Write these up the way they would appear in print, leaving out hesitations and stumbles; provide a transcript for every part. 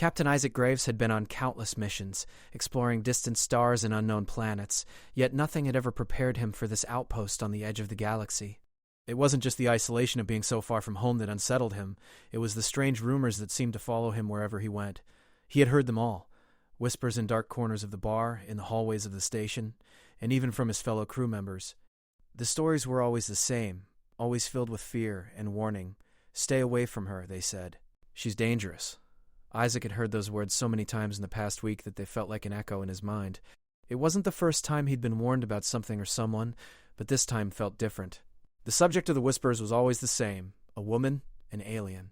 Captain Isaac Graves had been on countless missions, exploring distant stars and unknown planets, yet nothing had ever prepared him for this outpost on the edge of the galaxy. It wasn't just the isolation of being so far from home that unsettled him, it was the strange rumors that seemed to follow him wherever he went. He had heard them all. Whispers in dark corners of the bar, in the hallways of the station, and even from his fellow crew members. The stories were always the same, always filled with fear and warning. Stay away from her, they said. She's dangerous. Isaac had heard those words so many times in the past week that they felt like an echo in his mind. It wasn't the first time he'd been warned about something or someone, but this time felt different. The subject of the whispers was always the same, a woman, an alien.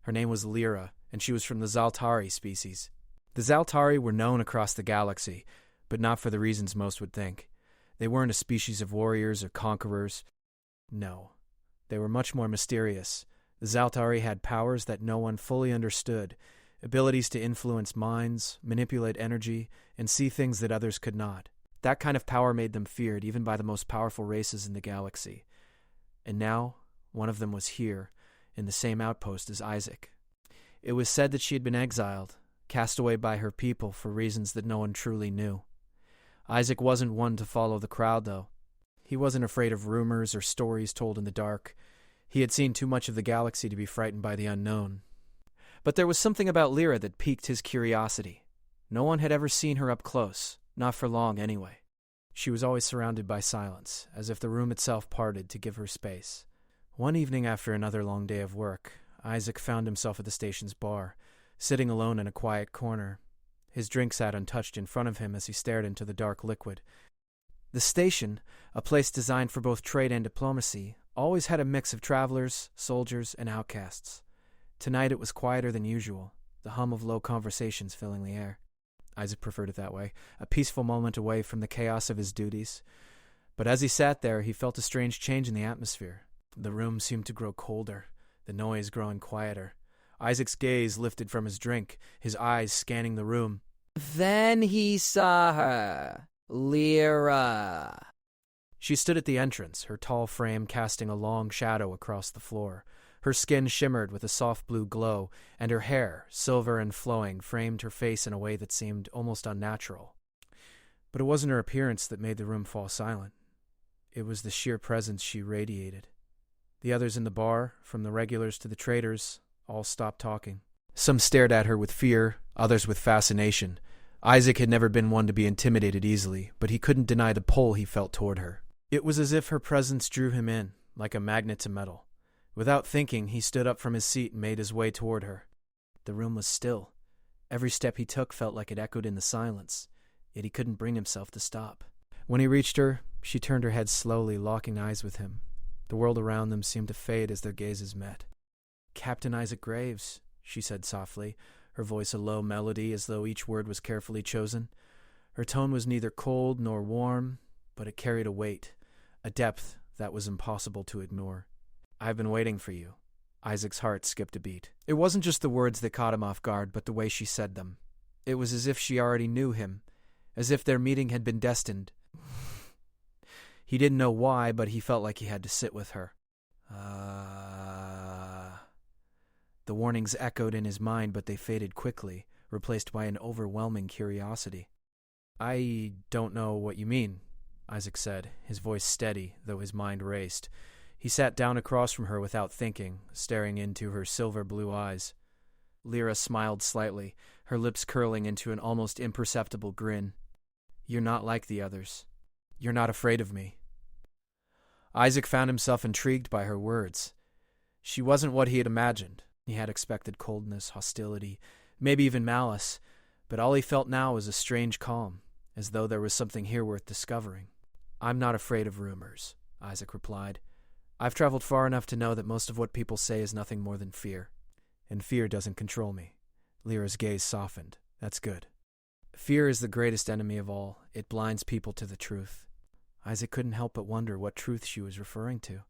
Her name was Lyra, and she was from the Zaltari species. The Zaltari were known across the galaxy, but not for the reasons most would think. They weren't a species of warriors or conquerors. No, they were much more mysterious. The Zaltari had powers that no one fully understood, abilities to influence minds, manipulate energy, and see things that others could not. That kind of power made them feared even by the most powerful races in the galaxy. And now, one of them was here, in the same outpost as Isaac. It was said that she had been exiled, cast away by her people for reasons that no one truly knew. Isaac wasn't one to follow the crowd, though. He wasn't afraid of rumors or stories told in the dark. He had seen too much of the galaxy to be frightened by the unknown. But there was something about Lyra that piqued his curiosity. No one had ever seen her up close, not for long anyway. She was always surrounded by silence, as if the room itself parted to give her space. One evening after another long day of work, Isaac found himself at the station's bar, sitting alone in a quiet corner. His drink sat untouched in front of him as he stared into the dark liquid. The station, a place designed for both trade and diplomacy, always had a mix of travelers, soldiers, and outcasts. Tonight it was quieter than usual, the hum of low conversations filling the air. Isaac preferred it that way, a peaceful moment away from the chaos of his duties. But as he sat there, he felt a strange change in the atmosphere. The room seemed to grow colder, the noise growing quieter. Isaac's gaze lifted from his drink, his eyes scanning the room. Then he saw her, Lyra. She stood at the entrance, her tall frame casting a long shadow across the floor. Her skin shimmered with a soft blue glow, and her hair, silver and flowing, framed her face in a way that seemed almost unnatural. But it wasn't her appearance that made the room fall silent. It was the sheer presence she radiated. The others in the bar, from the regulars to the traders, all stopped talking. Some stared at her with fear, others with fascination. Isaac had never been one to be intimidated easily, but he couldn't deny the pull he felt toward her. It was as if her presence drew him in, like a magnet to metal. Without thinking, he stood up from his seat and made his way toward her. The room was still. Every step he took felt like it echoed in the silence, yet he couldn't bring himself to stop. When he reached her, she turned her head slowly, locking eyes with him. The world around them seemed to fade as their gazes met. "Captain Isaac Graves," she said softly, her voice a low melody as though each word was carefully chosen. Her tone was neither cold nor warm, but it carried a weight, a depth that was impossible to ignore. "I've been waiting for you." Isaac's heart skipped a beat. It wasn't just the words that caught him off guard, but the way she said them. It was as if she already knew him, as if their meeting had been destined. He didn't know why, but he felt like he had to sit with her. The warnings echoed in his mind, but they faded quickly, replaced by an overwhelming curiosity. "I don't know what you mean," Isaac said, his voice steady, though his mind raced. He sat down across from her without thinking, staring into her silver blue eyes. Lyra smiled slightly, her lips curling into an almost imperceptible grin. "You're not like the others. You're not afraid of me." Isaac found himself intrigued by her words. She wasn't what he had imagined. He had expected coldness, hostility, maybe even malice, but all he felt now was a strange calm, as though there was something here worth discovering. "I'm not afraid of rumors," Isaac replied. "I've traveled far enough to know that most of what people say is nothing more than fear. And fear doesn't control me." Lyra's gaze softened. "That's good. Fear is the greatest enemy of all. It blinds people to the truth." Isaac couldn't help but wonder what truth she was referring to.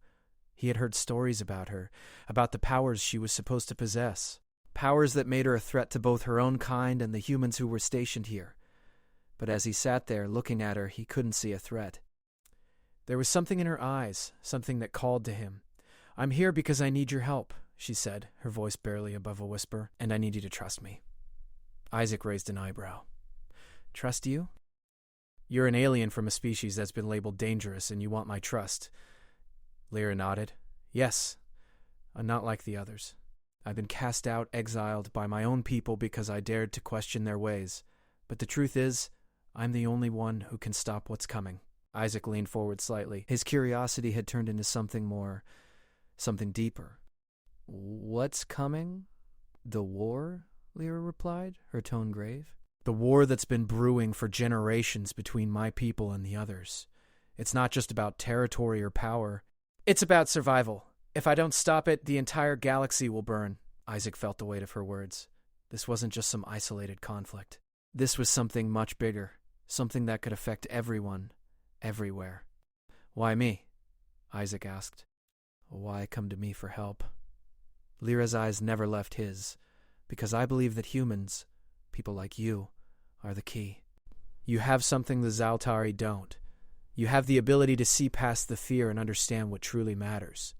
He had heard stories about her, about the powers she was supposed to possess, powers that made her a threat to both her own kind and the humans who were stationed here. But as he sat there looking at her, he couldn't see a threat. There was something in her eyes, something that called to him. "I'm here because I need your help," she said, her voice barely above a whisper, "and I need you to trust me." Isaac raised an eyebrow. Trust you? You're an alien from a species that's been labeled dangerous, and you want my trust. Lyra nodded. Yes. I'm not like the others. I've been cast out, exiled by my own people because I dared to question their ways. But the truth is, I'm the only one who can stop what's coming. Isaac leaned forward slightly. His curiosity had turned into something more, something deeper. What's coming? The war? Lyra replied, her tone grave. The war that's been brewing for generations between my people and the others. It's not just about territory or power. It's about survival. If I don't stop it, the entire galaxy will burn. Isaac felt the weight of her words. This wasn't just some isolated conflict. This was something much bigger, something that could affect everyone, everywhere. Why me? Isaac asked. Why come to me for help? Lyra's eyes never left his, because I believe that humans, people like you, are the key. You have something the Zaltari don't. You have the ability to see past the fear and understand what truly matters.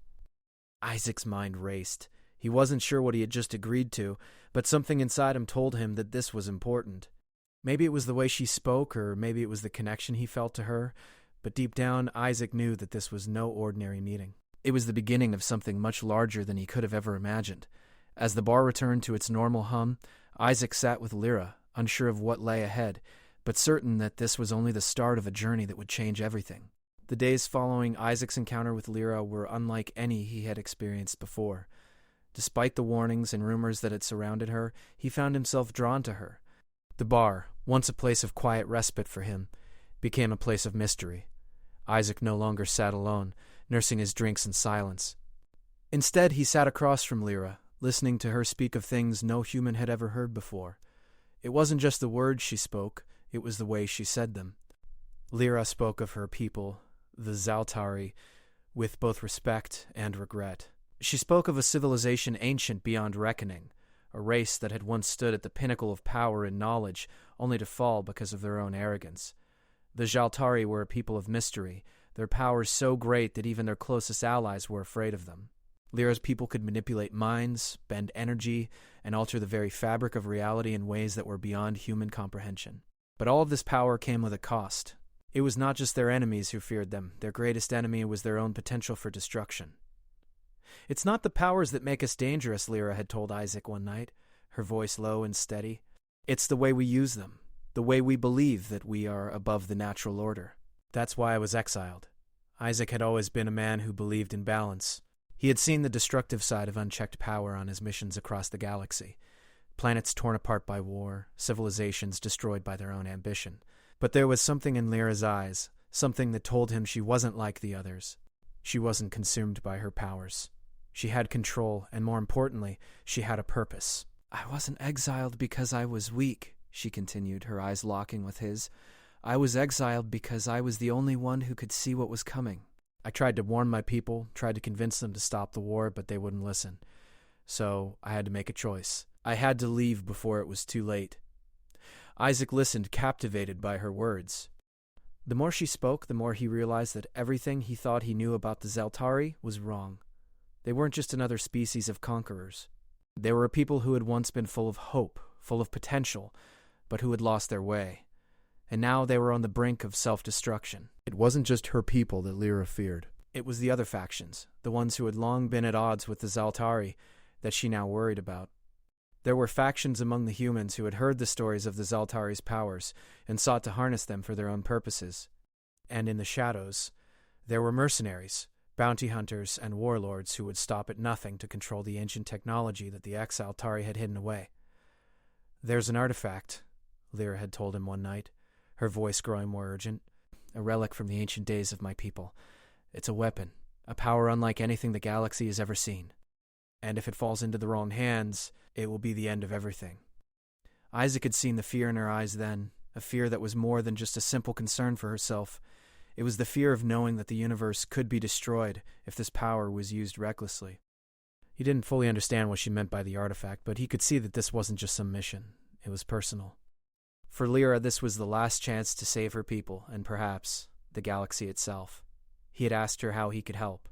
Isaac's mind raced. He wasn't sure what he had just agreed to, but something inside him told him that this was important. Maybe it was the way she spoke, or maybe it was the connection he felt to her, but deep down, Isaac knew that this was no ordinary meeting. It was the beginning of something much larger than he could have ever imagined. As the bar returned to its normal hum, Isaac sat with Lyra, unsure of what lay ahead, but certain that this was only the start of a journey that would change everything. The days following Isaac's encounter with Lyra were unlike any he had experienced before. Despite the warnings and rumors that had surrounded her, he found himself drawn to her. The bar, once a place of quiet respite for him, became a place of mystery. Isaac no longer sat alone, nursing his drinks in silence. Instead, he sat across from Lyra, listening to her speak of things no human had ever heard before. It wasn't just the words she spoke, it was the way she said them. Lyra spoke of her people, the Zaltari, with both respect and regret. She spoke of a civilization ancient beyond reckoning, a race that had once stood at the pinnacle of power and knowledge, only to fall because of their own arrogance. The Zaltari were a people of mystery, their powers so great that even their closest allies were afraid of them. Lyra's people could manipulate minds, bend energy, and alter the very fabric of reality in ways that were beyond human comprehension. But all of this power came with a cost. It was not just their enemies who feared them. Their greatest enemy was their own potential for destruction. It's not the powers that make us dangerous, Lyra had told Isaac one night, her voice low and steady. It's the way we use them, the way we believe that we are above the natural order. That's why I was exiled. Isaac had always been a man who believed in balance. He had seen the destructive side of unchecked power on his missions across the galaxy. Planets torn apart by war, civilizations destroyed by their own ambition. But there was something in Lyra's eyes, something that told him she wasn't like the others. She wasn't consumed by her powers. She had control, and more importantly, she had a purpose. I wasn't exiled because I was weak, she continued, her eyes locking with his. I was exiled because I was the only one who could see what was coming. I tried to warn my people, tried to convince them to stop the war, but they wouldn't listen. So I had to make a choice. I had to leave before it was too late. Isaac listened, captivated by her words. The more she spoke, the more he realized that everything he thought he knew about the Zaltari was wrong. They weren't just another species of conquerors. They were a people who had once been full of hope, full of potential, but who had lost their way. And now they were on the brink of self-destruction. It wasn't just her people that Lyra feared. It was the other factions, the ones who had long been at odds with the Zaltari, that she now worried about. There were factions among the humans who had heard the stories of the Zaltari's powers and sought to harness them for their own purposes. And in the shadows, there were mercenaries, bounty hunters, and warlords who would stop at nothing to control the ancient technology that the ex-Zaltari had hidden away. There's an artifact, Lyra had told him one night, her voice growing more urgent. A relic from the ancient days of my people. It's a weapon, a power unlike anything the galaxy has ever seen. And if it falls into the wrong hands, it will be the end of everything. Isaac had seen the fear in her eyes then, a fear that was more than just a simple concern for herself. It was the fear of knowing that the universe could be destroyed if this power was used recklessly. He didn't fully understand what she meant by the artifact, but he could see that this wasn't just some mission. It was personal. For Lyra, this was the last chance to save her people, and perhaps the galaxy itself. He had asked her how he could help.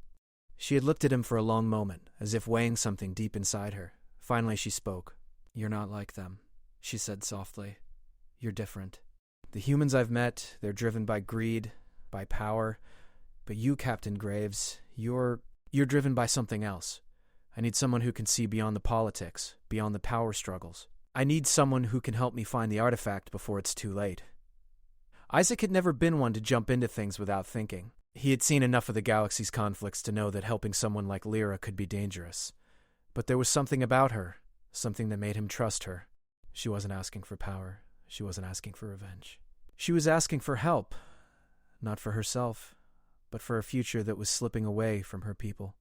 She had looked at him for a long moment, as if weighing something deep inside her. Finally she spoke. You're not like them. she said softly. You're different. The humans I've met, they're driven by greed, by power. But you, Captain Graves, you're driven by something else. I need someone who can see beyond the politics, beyond the power struggles. I need someone who can help me find the artifact before it's too late. Isaac had never been one to jump into things without thinking. He had seen enough of the galaxy's conflicts to know that helping someone like Lyra could be dangerous. But there was something about her, something that made him trust her. She wasn't asking for power. She wasn't asking for revenge. She was asking for help, not for herself, but for a future that was slipping away from her people.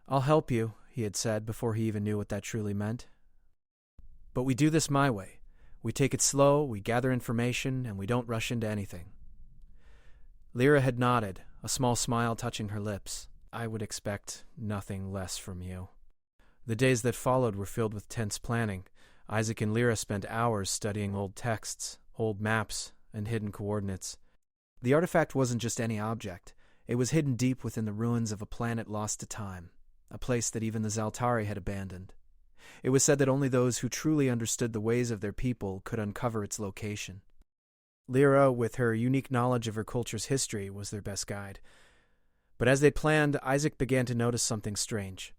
I'll help you, he had said before he even knew what that truly meant. But we do this my way. We take it slow, we gather information, and we don't rush into anything. Lyra had nodded, a small smile touching her lips. I would expect nothing less from you. The days that followed were filled with tense planning. Isaac and Lyra spent hours studying old texts, old maps, and hidden coordinates. The artifact wasn't just any object. It was hidden deep within the ruins of a planet lost to time, a place that even the Zaltari had abandoned. It was said that only those who truly understood the ways of their people could uncover its location. Lyra, with her unique knowledge of her culture's history, was their best guide. But as they planned, Isaac began to notice something strange.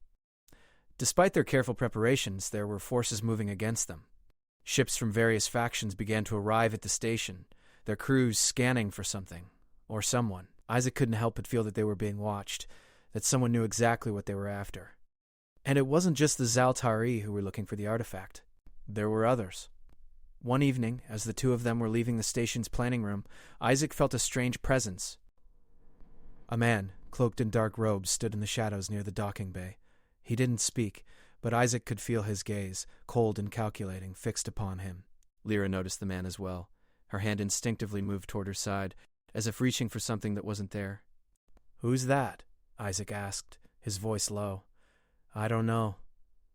Despite their careful preparations, there were forces moving against them. Ships from various factions began to arrive at the station, their crews scanning for something, or someone. Isaac couldn't help but feel that they were being watched, that someone knew exactly what they were after. And it wasn't just the Zaltari who were looking for the artifact. There were others. One evening, as the two of them were leaving the station's planning room, Isaac felt a strange presence. A man, cloaked in dark robes, stood in the shadows near the docking bay. He didn't speak, but Isaac could feel his gaze, cold and calculating, fixed upon him. Lyra noticed the man as well. Her hand instinctively moved toward her side, as if reaching for something that wasn't there. "Who's that?" Isaac asked, his voice low. "I don't know,"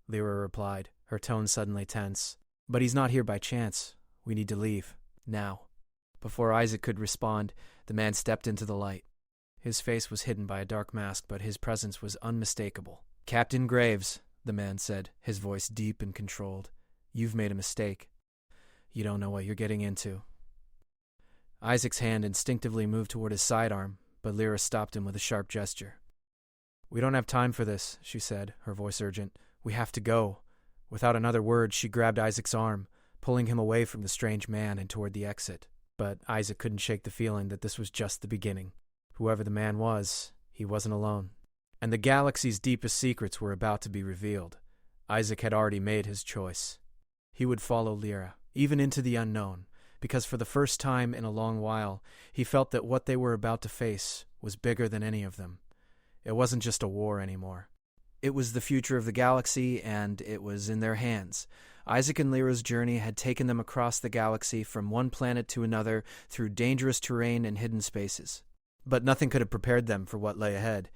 Lyra replied, her tone suddenly tense. "But he's not here by chance. We need to leave. Now." Before Isaac could respond, the man stepped into the light. His face was hidden by a dark mask, but his presence was unmistakable. "Captain Graves," the man said, his voice deep and controlled. "You've made a mistake. You don't know what you're getting into." Isaac's hand instinctively moved toward his sidearm, but Lyra stopped him with a sharp gesture. "We don't have time for this," she said, her voice urgent. "We have to go." Without another word, she grabbed Isaac's arm, pulling him away from the strange man and toward the exit. But Isaac couldn't shake the feeling that this was just the beginning. Whoever the man was, he wasn't alone. And the galaxy's deepest secrets were about to be revealed. Isaac had already made his choice. He would follow Lyra, even into the unknown, because for the first time in a long while, he felt that what they were about to face was bigger than any of them. It wasn't just a war anymore. It was the future of the galaxy, and it was in their hands. Isaac and Lyra's journey had taken them across the galaxy from one planet to another through dangerous terrain and hidden spaces. But nothing could have prepared them for what lay ahead.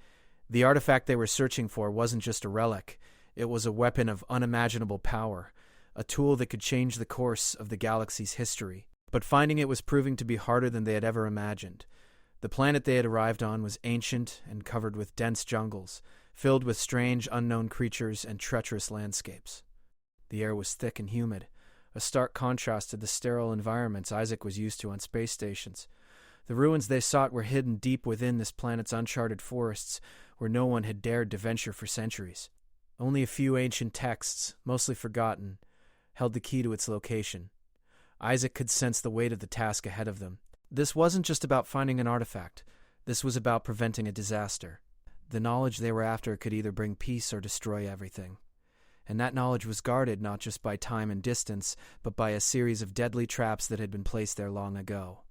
The artifact they were searching for wasn't just a relic. It was a weapon of unimaginable power, a tool that could change the course of the galaxy's history. But finding it was proving to be harder than they had ever imagined. The planet they had arrived on was ancient and covered with dense jungles, filled with strange, unknown creatures and treacherous landscapes. The air was thick and humid, a stark contrast to the sterile environments Isaac was used to on space stations. The ruins they sought were hidden deep within this planet's uncharted forests, where no one had dared to venture for centuries. Only a few ancient texts, mostly forgotten, held the key to its location. Isaac could sense the weight of the task ahead of them. This wasn't just about finding an artifact. This was about preventing a disaster. The knowledge they were after could either bring peace or destroy everything. And that knowledge was guarded not just by time and distance, but by a series of deadly traps that had been placed there long ago.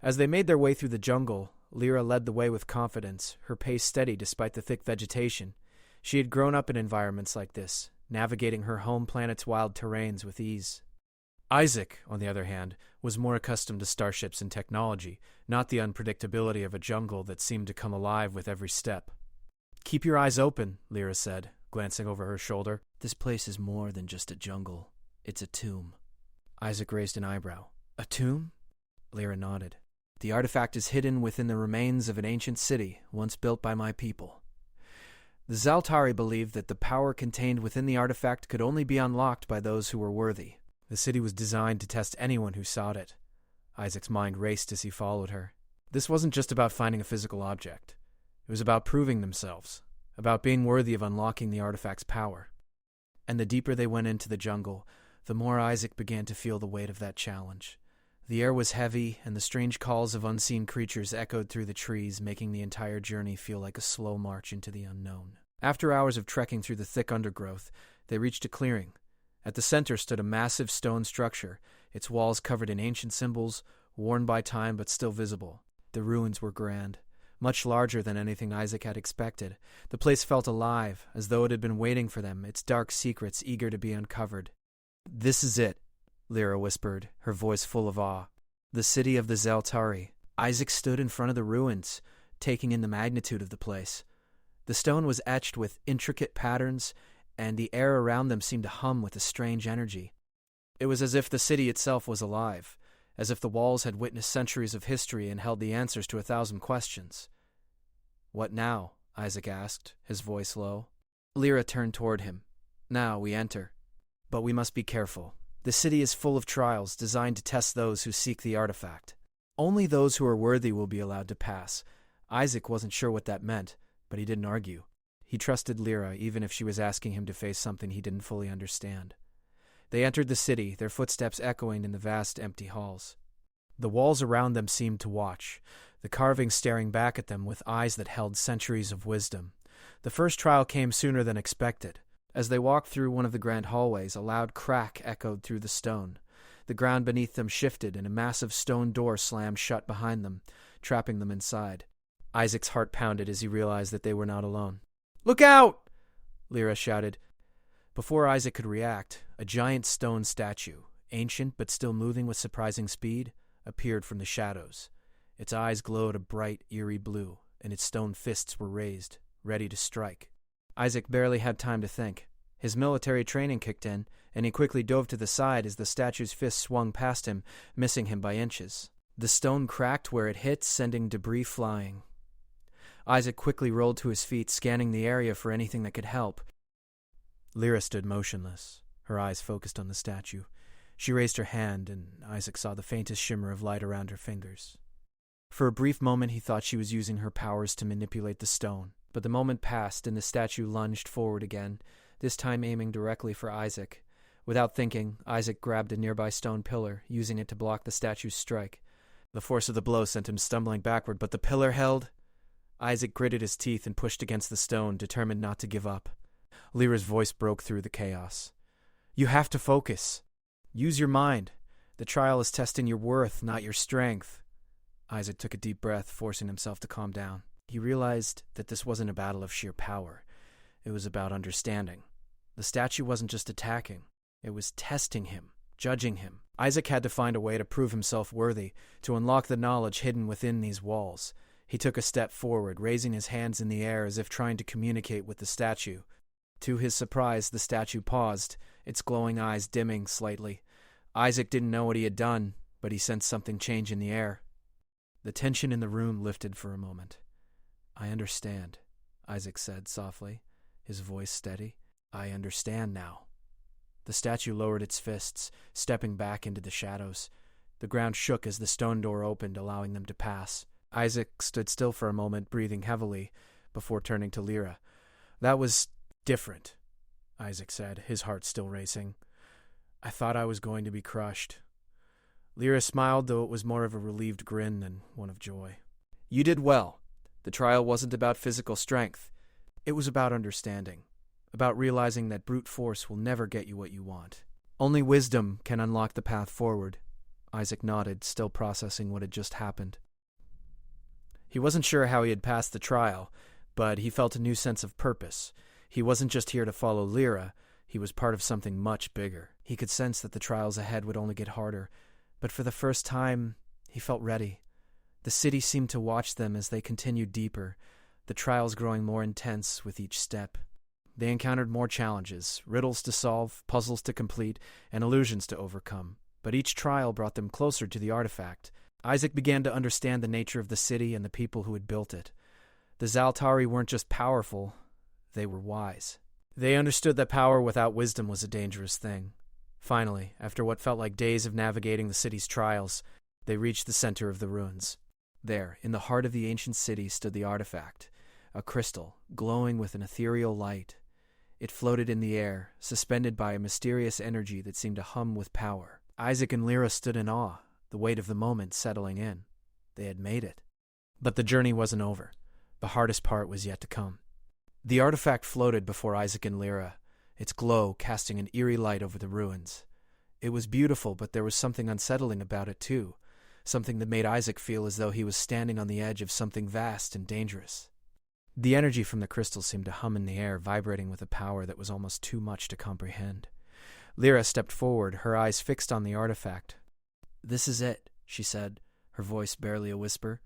As they made their way through the jungle, Lyra led the way with confidence, her pace steady despite the thick vegetation. She had grown up in environments like this, navigating her home planet's wild terrains with ease. Isaac, on the other hand, was more accustomed to starships and technology, not the unpredictability of a jungle that seemed to come alive with every step. "Keep your eyes open," Lyra said, glancing over her shoulder. "This place is more than just a jungle. It's a tomb." Isaac raised an eyebrow. "A tomb?" Lyra nodded. "The artifact is hidden within the remains of an ancient city once built by my people. The Zaltari believed that the power contained within the artifact could only be unlocked by those who were worthy. The city was designed to test anyone who sought it. Isaac's mind raced as he followed her. This wasn't just about finding a physical object. It was about proving themselves, about being worthy of unlocking the artifact's power. And the deeper they went into the jungle, the more Isaac began to feel the weight of that challenge. The air was heavy, and the strange calls of unseen creatures echoed through the trees, making the entire journey feel like a slow march into the unknown. After hours of trekking through the thick undergrowth, they reached a clearing. At the center stood a massive stone structure, its walls covered in ancient symbols, worn by time but still visible. The ruins were grand, much larger than anything Isaac had expected. The place felt alive, as though it had been waiting for them, its dark secrets eager to be uncovered. "This is it," Lyra whispered, her voice full of awe. "The city of the Zaltari." Isaac stood in front of the ruins, taking in the magnitude of the place. The stone was etched with intricate patterns, and the air around them seemed to hum with a strange energy. It was as if the city itself was alive, as if the walls had witnessed centuries of history and held the answers to 1,000 questions. "What now?" Isaac asked, his voice low. Lyra turned toward him. "Now we enter. But we must be careful. The city is full of trials designed to test those who seek the artifact. Only those who are worthy will be allowed to pass." Isaac wasn't sure what that meant, but he didn't argue. He trusted Lyra, even if she was asking him to face something he didn't fully understand. They entered the city, their footsteps echoing in the vast, empty halls. The walls around them seemed to watch, the carvings staring back at them with eyes that held centuries of wisdom. The first trial came sooner than expected. As they walked through one of the grand hallways, a loud crack echoed through the stone. The ground beneath them shifted, and a massive stone door slammed shut behind them, trapping them inside. Isaac's heart pounded as he realized that they were not alone. "Look out!" Lyra shouted. Before Isaac could react, a giant stone statue, ancient but still moving with surprising speed, appeared from the shadows. Its eyes glowed a bright, eerie blue, and its stone fists were raised, ready to strike. Isaac barely had time to think. His military training kicked in, and he quickly dove to the side as the statue's fist swung past him, missing him by inches. The stone cracked where it hit, sending debris flying. Isaac quickly rolled to his feet, scanning the area for anything that could help. Lyra stood motionless, her eyes focused on the statue. She raised her hand, and Isaac saw the faintest shimmer of light around her fingers. For a brief moment he thought she was using her powers to manipulate the stone, but the moment passed and the statue lunged forward again, this time aiming directly for Isaac. Without thinking, Isaac grabbed a nearby stone pillar, using it to block the statue's strike. The force of the blow sent him stumbling backward, but the pillar held. Isaac gritted his teeth and pushed against the stone, determined not to give up. Lyra's voice broke through the chaos. "You have to focus. Use your mind. The trial is testing your worth, not your strength." Isaac took a deep breath, forcing himself to calm down. He realized that this wasn't a battle of sheer power. It was about understanding. The statue wasn't just attacking. It was testing him, judging him. Isaac had to find a way to prove himself worthy, to unlock the knowledge hidden within these walls. He took a step forward, raising his hands in the air as if trying to communicate with the statue. To his surprise, the statue paused, its glowing eyes dimming slightly. Isaac didn't know what he had done, but he sensed something change in the air. The tension in the room lifted for a moment. "I understand," Isaac said softly, his voice steady. "I understand now." The statue lowered its fists, stepping back into the shadows. The ground shook as the stone door opened, allowing them to pass. Isaac stood still for a moment, breathing heavily, before turning to Lyra. "That was different," Isaac said, his heart still racing. "I thought I was going to be crushed." Lyra smiled, though it was more of a relieved grin than one of joy. "You did well. The trial wasn't about physical strength. It was about understanding, about realizing that brute force will never get you what you want. Only wisdom can unlock the path forward." Isaac nodded, still processing what had just happened. He wasn't sure how he had passed the trial, but he felt a new sense of purpose. He wasn't just here to follow Lyra, he was part of something much bigger. He could sense that the trials ahead would only get harder, but for the first time, he felt ready. The city seemed to watch them as they continued deeper, the trials growing more intense with each step. They encountered more challenges, riddles to solve, puzzles to complete, and illusions to overcome. But each trial brought them closer to the artifact. Isaac began to understand the nature of the city and the people who had built it. The Zaltari weren't just powerful, They were wise. They understood that power without wisdom was a dangerous thing. Finally, after what felt like days of navigating the city's trials, they reached the center of the ruins. There, in the heart of the ancient city, stood the artifact, a crystal, glowing with an ethereal light. It floated in the air, suspended by a mysterious energy that seemed to hum with power. Isaac and Lyra stood in awe, the weight of the moment settling in. They had made it. But the journey wasn't over. The hardest part was yet to come. The artifact floated before Isaac and Lyra, its glow casting an eerie light over the ruins. It was beautiful, but there was something unsettling about it too, something that made Isaac feel as though he was standing on the edge of something vast and dangerous. The energy from the crystal seemed to hum in the air, vibrating with a power that was almost too much to comprehend. Lyra stepped forward, her eyes fixed on the artifact. "This is it," she said, her voice barely a whisper.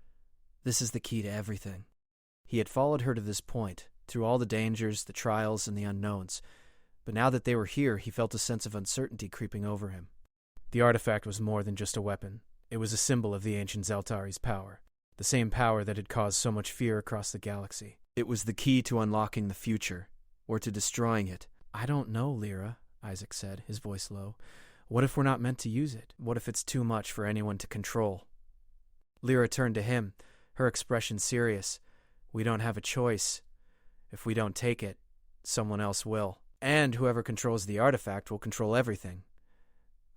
"This is the key to everything." He had followed her to this point, through all the dangers, the trials, and the unknowns. But now that they were here, he felt a sense of uncertainty creeping over him. The artifact was more than just a weapon. It was a symbol of the ancient Zeltari's power, the same power that had caused so much fear across the galaxy. It was the key to unlocking the future, or to destroying it. "I don't know, Lyra," Isaac said, his voice low. "What if we're not meant to use it? What if it's too much for anyone to control?" Lyra turned to him, her expression serious. "We don't have a choice. If we don't take it, someone else will. And whoever controls the artifact will control everything."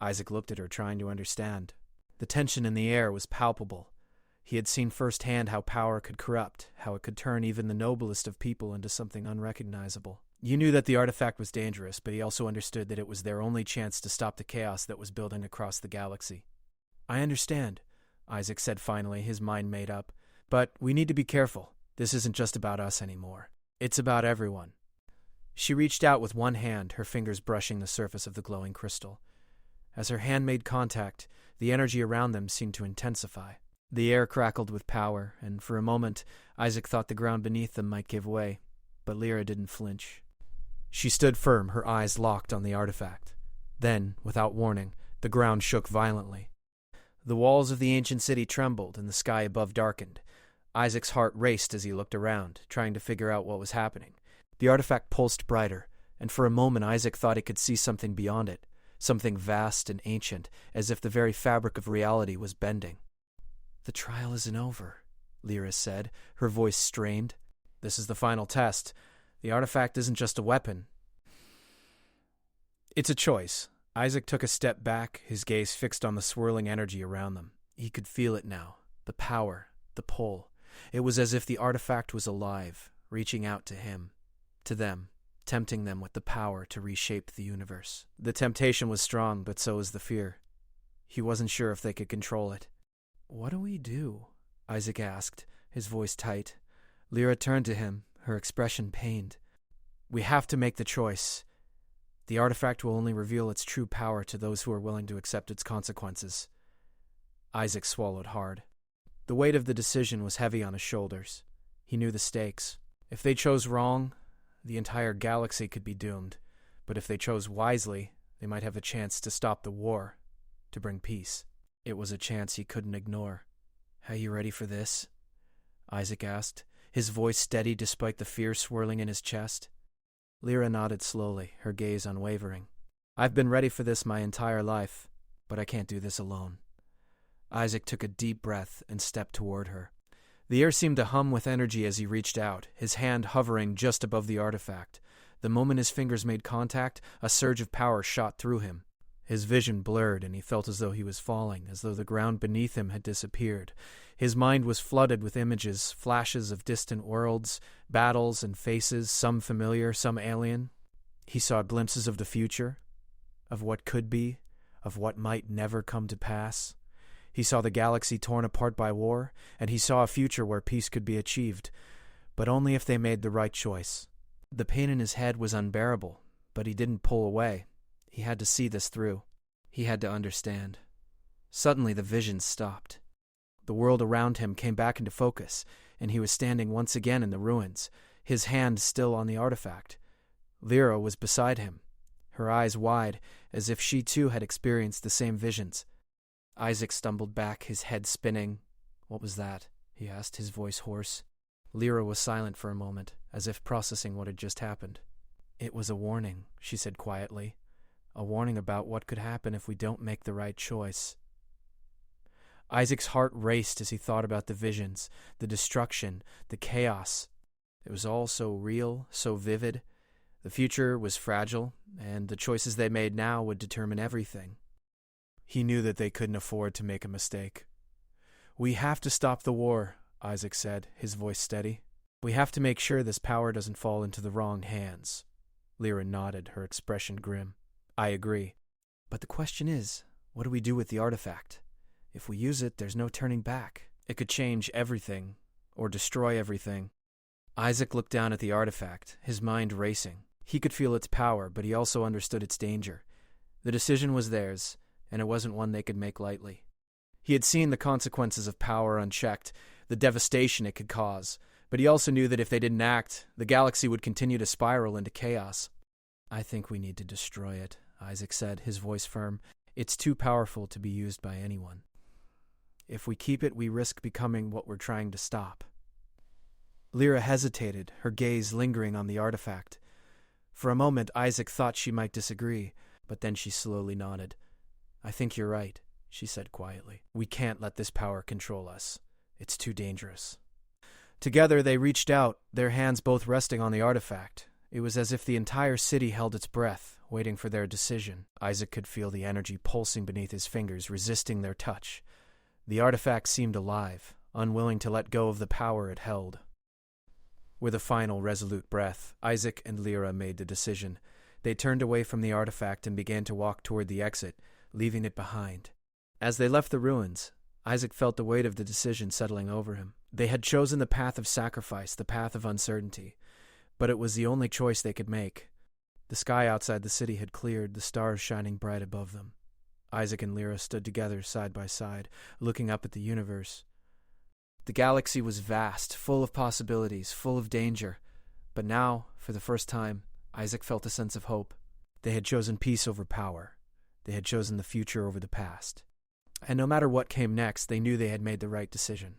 Isaac looked at her, trying to understand. The tension in the air was palpable. He had seen firsthand how power could corrupt, how it could turn even the noblest of people into something unrecognizable. He knew that the artifact was dangerous, but he also understood that it was their only chance to stop the chaos that was building across the galaxy. "I understand," Isaac said finally, his mind made up. "But we need to be careful. This isn't just about us anymore. It's about everyone." She reached out with one hand, her fingers brushing the surface of the glowing crystal. As her hand made contact, the energy around them seemed to intensify. The air crackled with power, and for a moment, Isaac thought the ground beneath them might give way, but Lyra didn't flinch. She stood firm, her eyes locked on the artifact. Then, without warning, the ground shook violently. The walls of the ancient city trembled, and the sky above darkened. Isaac's heart raced as he looked around, trying to figure out what was happening. The artifact pulsed brighter, and for a moment Isaac thought he could see something beyond it, something vast and ancient, as if the very fabric of reality was bending. "The trial isn't over," Lyra said, her voice strained. "This is the final test. The artifact isn't just a weapon. It's a choice." Isaac took a step back, his gaze fixed on the swirling energy around them. He could feel it now, the power, the pull. It was as if the artifact was alive, reaching out to him, to them, tempting them with the power to reshape the universe. The temptation was strong, but so was the fear. He wasn't sure if they could control it. "What do we do?" Isaac asked, his voice tight. Lyra turned to him, her expression pained. "We have to make the choice. The artifact will only reveal its true power to those who are willing to accept its consequences." Isaac swallowed hard. The weight of the decision was heavy on his shoulders. He knew the stakes. If they chose wrong, the entire galaxy could be doomed. But if they chose wisely, they might have a chance to stop the war, to bring peace. It was a chance he couldn't ignore. "Are you ready for this?" Isaac asked, his voice steady despite the fear swirling in his chest. Lyra nodded slowly, her gaze unwavering. "I've been ready for this my entire life, but I can't do this alone." Isaac took a deep breath and stepped toward her. The air seemed to hum with energy as he reached out, his hand hovering just above the artifact. The moment his fingers made contact, a surge of power shot through him. His vision blurred, and he felt as though he was falling, as though the ground beneath him had disappeared. His mind was flooded with images, flashes of distant worlds, battles and faces, some familiar, some alien. He saw glimpses of the future, of what could be, of what might never come to pass. He saw the galaxy torn apart by war, and he saw a future where peace could be achieved, but only if they made the right choice. The pain in his head was unbearable, but he didn't pull away. He had to see this through. He had to understand. Suddenly the vision stopped. The world around him came back into focus, and he was standing once again in the ruins, his hand still on the artifact. Lyra was beside him, her eyes wide, as if she too had experienced the same visions. Isaac stumbled back, his head spinning. "What was that?" he asked, his voice hoarse. Lyra was silent for a moment, as if processing what had just happened. "It was a warning," she said quietly. "A warning about what could happen if we don't make the right choice." Isaac's heart raced as he thought about the visions, the destruction, the chaos. It was all so real, so vivid. The future was fragile, and the choices they made now would determine everything. He knew that they couldn't afford to make a mistake. "We have to stop the war," Isaac said, his voice steady. "We have to make sure this power doesn't fall into the wrong hands." Lyra nodded, her expression grim. "I agree. But the question is, what do we do with the artifact? If we use it, there's no turning back. It could change everything, or destroy everything." Isaac looked down at the artifact, his mind racing. He could feel its power, but he also understood its danger. The decision was theirs, and it wasn't one they could make lightly. He had seen the consequences of power unchecked, the devastation it could cause, but he also knew that if they didn't act, the galaxy would continue to spiral into chaos. "I think we need to destroy it," Isaac said, his voice firm. "It's too powerful to be used by anyone. If we keep it, we risk becoming what we're trying to stop." Lyra hesitated, her gaze lingering on the artifact. For a moment, Isaac thought she might disagree, but then she slowly nodded. "I think you're right," she said quietly. "We can't let this power control us. It's too dangerous." Together, they reached out, their hands both resting on the artifact. It was as if the entire city held its breath, waiting for their decision. Isaac could feel the energy pulsing beneath his fingers, resisting their touch. The artifact seemed alive, unwilling to let go of the power it held. With a final resolute breath, Isaac and Lyra made the decision. They turned away from the artifact and began to walk toward the exit, leaving it behind. As they left the ruins, Isaac felt the weight of the decision settling over him. They had chosen the path of sacrifice, the path of uncertainty, but it was the only choice they could make. The sky outside the city had cleared, the stars shining bright above them. Isaac and Lyra stood together side by side, looking up at the universe. The galaxy was vast, full of possibilities, full of danger. But now, for the first time, Isaac felt a sense of hope. They had chosen peace over power. They had chosen the future over the past. And no matter what came next, they knew they had made the right decision.